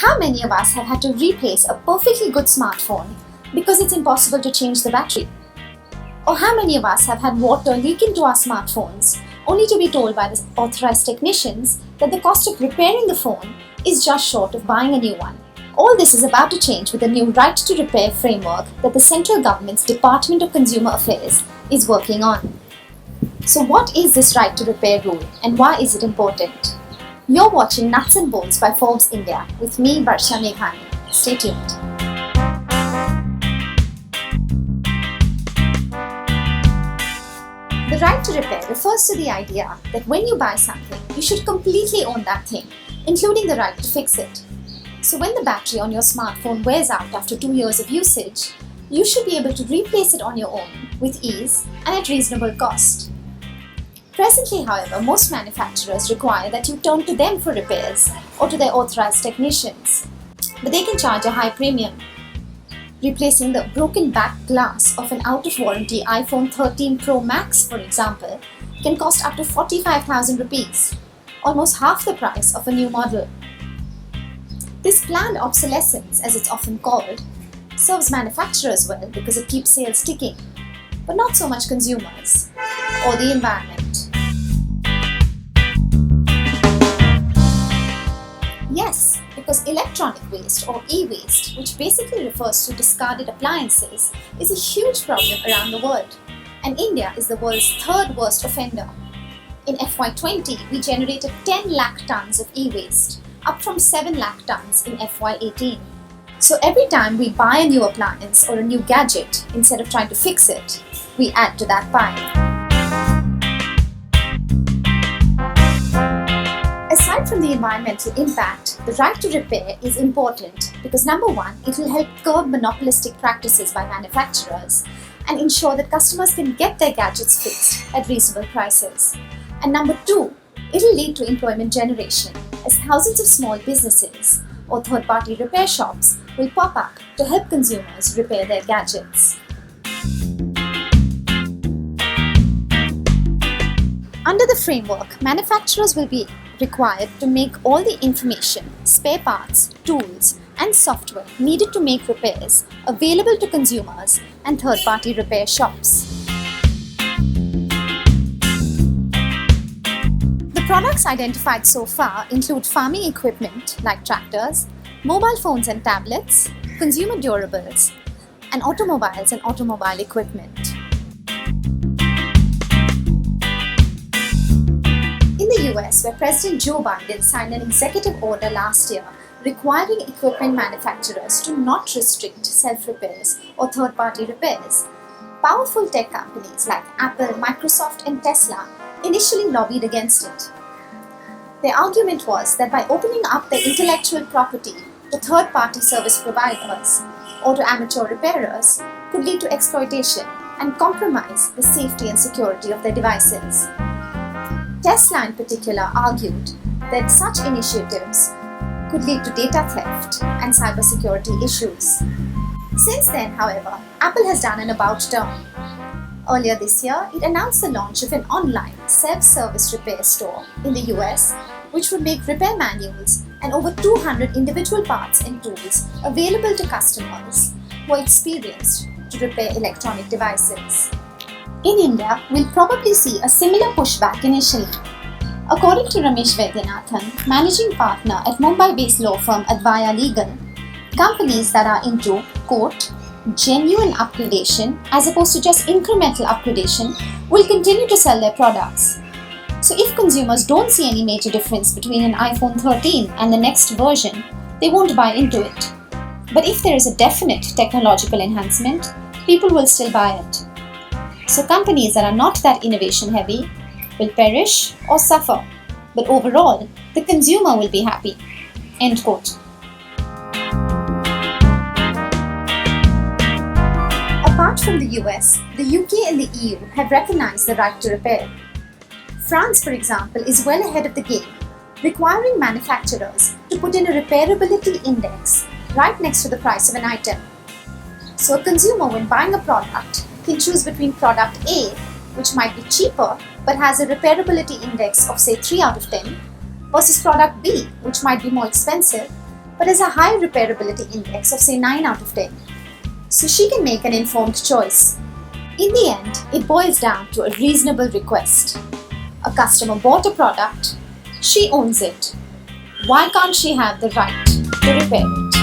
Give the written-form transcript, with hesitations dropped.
How many of us have had to replace a perfectly good smartphone because it's impossible to change the battery? Or how many of us have had water leak into our smartphones only to be told by the authorized technicians that the cost of repairing the phone is just short of buying a new one? All this is about to change with the new right to repair framework that the central government's Department of Consumer Affairs is working on. So what is this right to repair rule and why is it important? You're watching Nuts and Bolts by Forbes India with me, Varsha Meghani. Stay tuned. The right to repair refers to the idea that when you buy something, you should completely own that thing, including the right to fix it. So when the battery on your smartphone wears out after 2 years of usage, you should be able to replace it on your own with ease and at reasonable cost. Presently, however, most manufacturers require that you turn to them for repairs or to their authorized technicians, but they can charge a high premium. Replacing the broken back glass of an out-of-warranty iPhone 13 Pro Max, for example, can cost up to 45,000 rupees, almost half the price of a new model. This planned obsolescence, as it's often called, serves manufacturers well because it keeps sales ticking, but not so much consumers or the environment. Yes, because electronic waste or e-waste, which basically refers to discarded appliances, is a huge problem around the world, and India is the world's third worst offender. In FY20, we generated 10 lakh tons of e-waste, up from 7 lakh tons in FY18. So every time we buy a new appliance or a new gadget, instead of trying to fix it, we add to that pile. Aside from the environmental impact, the right to repair is important because number one, it will help curb monopolistic practices by manufacturers and ensure that customers can get their gadgets fixed at reasonable prices. And number two, it will lead to employment generation as thousands of small businesses or third-party repair shops will pop up to help consumers repair their gadgets. Under the framework, manufacturers will be required to make all the information, spare parts, tools, and software needed to make repairs available to consumers and third-party repair shops. The products identified so far include farming equipment like tractors, mobile phones and tablets, consumer durables, and automobiles and automobile equipment. In the US, where President Joe Biden signed an executive order last year requiring equipment manufacturers to not restrict self-repairs or third-party repairs, powerful tech companies like Apple, Microsoft, and Tesla initially lobbied against it. Their argument was that by opening up their intellectual property to third-party service providers or to amateur repairers could lead to exploitation and compromise the safety and security of their devices. Tesla in particular argued that such initiatives could lead to data theft and cybersecurity issues. Since then, however, Apple has done an about turn. Earlier this year, it announced the launch of an online self-service repair store in the US, which would make repair manuals and over 200 individual parts and tools available to customers who are experienced to repair electronic devices. In India, we'll probably see a similar pushback initially. According to Ramesh Vaidyanathan, managing partner at Mumbai-based law firm Advaya Legal, companies that are into, quote, genuine upgradation as opposed to just incremental upgradation will continue to sell their products. So if consumers don't see any major difference between an iPhone 13 and the next version, they won't buy into it. But if there is a definite technological enhancement, people will still buy it. So companies that are not that innovation heavy will perish or suffer, but overall, the consumer will be happy. End quote. Apart from the US, the UK and the EU have recognized the right to repair. France, for example, is well ahead of the game, requiring manufacturers to put in a repairability index right next to the price of an item. So a consumer, when buying a product, can choose between product A, which might be cheaper but has a repairability index of say 3 out of 10, versus product B, which might be more expensive but has a high repairability index of say 9 out of 10. So she can make an informed choice. In the end, it boils down to a reasonable request. A customer bought a product, she owns it. Why can't she have the right to repair it?